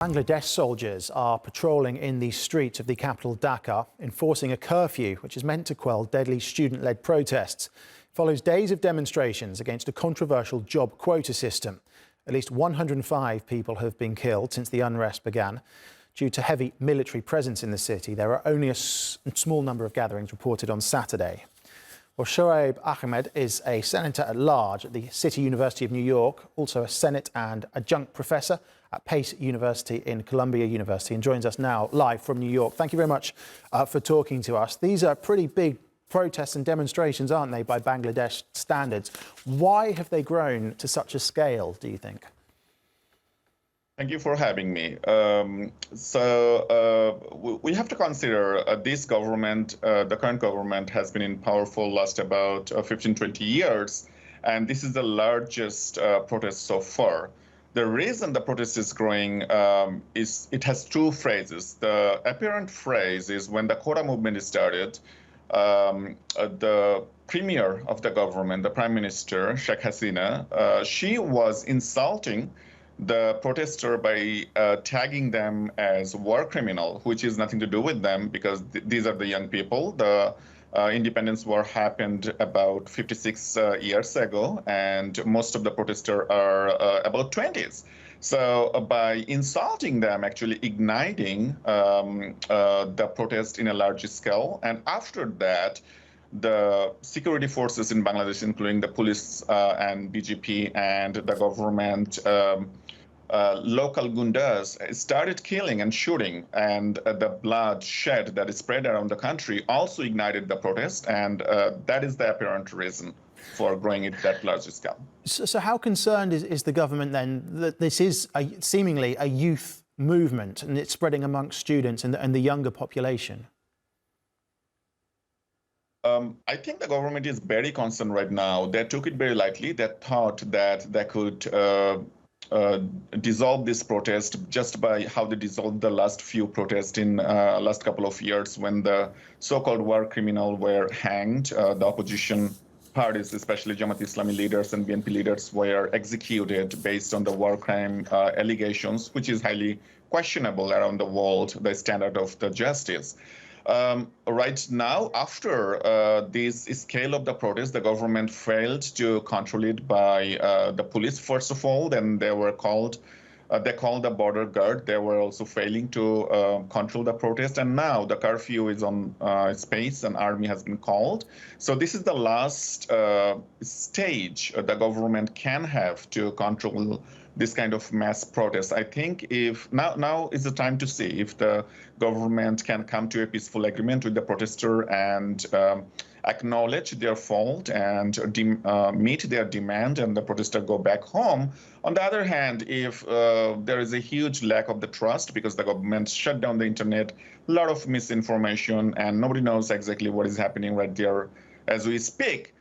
Bangladesh soldiers are patrolling in the streets of the capital Dhaka, enforcing a curfew which is meant to quell deadly student-led protests. It follows days of demonstrations against a controversial job quota system. At least 105 people have been killed since the unrest began. Due to heavy military presence in the city, there are only a small number of gatherings reported on Saturday. Well, Shoaib Ahame is a senator at large at the City University of New York, also a Senate and Adjunct Professor at Pace University in Columbia University, and joins us now live from New York. Thank you very much for talking to us. These are pretty big protests and demonstrations, aren't they, by Bangladesh standards? Why have they grown to such a scale, do you think? Thank you for having me. We have to consider this government, the current government has been in power for last about 15, 20 years, and this is the largest protest so far. The reason the protest is growing is it has two phases. The apparent phrase is when the quota movement started, the premier of the government, the Prime Minister, Sheikh Hasina, she was insulting the protester by tagging them as war criminal, which is nothing to do with them because these are the young people. The independence war happened about 56 years ago, and most of the protesters are about 20s. So by insulting them, actually igniting the protest in a large scale. And after that, the security forces in Bangladesh, including the police and BGP and the government, local gundas started killing and shooting, and the blood shed that is spread around the country also ignited the protest, and that is the apparent reason for growing it that large scale. So how concerned is the government then that this is seemingly a youth movement and it's spreading amongst students and the younger population? I think the government is very concerned right now. They took it very lightly. They thought that they could dissolve this protest just by how they dissolved the last few protests in last couple of years when the so-called war criminal were hanged. The opposition parties, especially Jamaat Islami leaders and BNP leaders, were executed based on the war crime allegations, which is highly questionable around the world, the standard of the justice. Right now, after this scale of the protest, the government failed to control it by the police, first of all. Then they called the border guard. They were also failing to control the protest. And now the curfew is on space, and army has been called. So this is the last stage the government can have to control this kind of mass protest. I think if now is the time to see if the government can come to a peaceful agreement with the protester and acknowledge their fault and meet their demand, and the protester go back home. On the other hand, if there is a huge lack of the trust because the government shut down the internet, a lot of misinformation, and nobody knows exactly what is happening right there as we speak.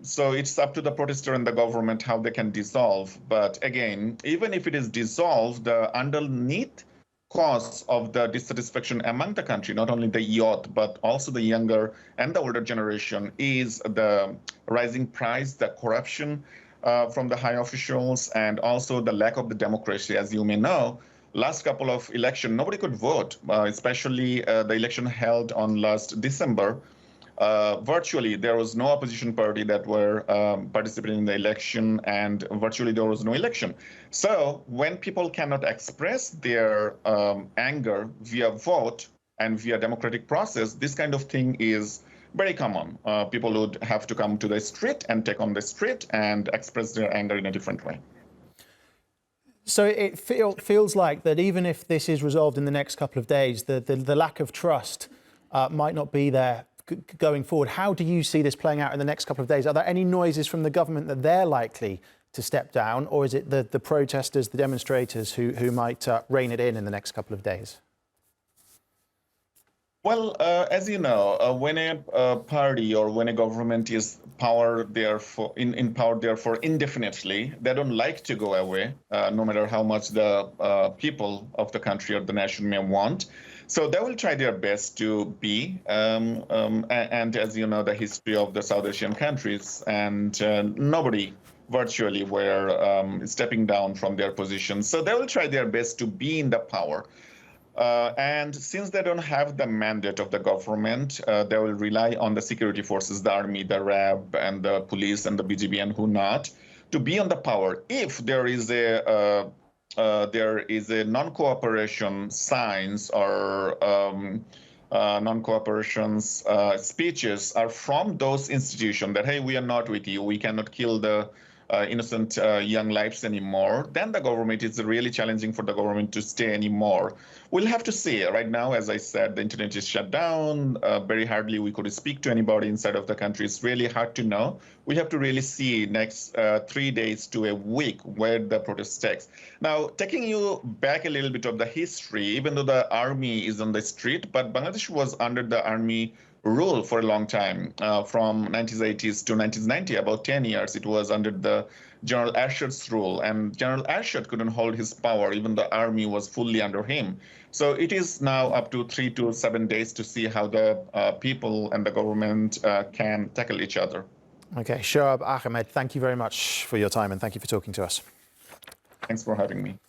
So it's up to the protester and the government how they can dissolve. But again, even if it is dissolved, the underneath cause of the dissatisfaction among the country, not only the youth, but also the younger and the older generation, is the rising price, the corruption from the high officials, and also the lack of the democracy. As you may know, last couple of elections, nobody could vote, especially the election held on last December. Virtually, there was no opposition party that were participating in the election, and virtually there was no election. So when people cannot express their anger via vote and via democratic process, this kind of thing is very common. People would have to come to the street and take on the street and express their anger in a different way. So it feels like that even if this is resolved in the next couple of days, the lack of trust might not be there going forward. How do you see this playing out in the next couple of days? Are there any noises from the government that they're likely to step down, or is it the protesters, the demonstrators who might rein it in the next couple of days? Well, as you know, when a party or when a government is in power therefore indefinitely, they don't like to go away, no matter how much the people of the country or the nation may want. So they will try their best to be, and as you know, the history of the South Asian countries, and nobody virtually were stepping down from their positions. So they will try their best to be in the power. And since they don't have the mandate of the government, they will rely on the security forces, the army, the RAB, and the police, and the BGB, and who not, to be on the power. If there is a non-cooperation signs or non-cooperation speeches are from those institutions that, hey, we are not with you, we cannot kill the innocent young lives anymore, then the government is really challenging for the government to stay anymore. We'll have to see. Right now, as I said, the internet is shut down. Very hardly we could speak to anybody inside of the country. It's really hard to know. We have to really see next 3 days to a week where the protest takes. Now, taking you back a little bit of the history, even though the army is on the street, but Bangladesh was under the army rule for a long time, from 1980s to 1990, about 10 years. It was under the General Arshad's rule, and General Arshad couldn't hold his power, even the army was fully under him. So it is now up to 3 to 7 days to see how the people and the government can tackle each other. Okay, Shoaib Ahame, thank you very much for your time and thank you for talking to us. Thanks for having me.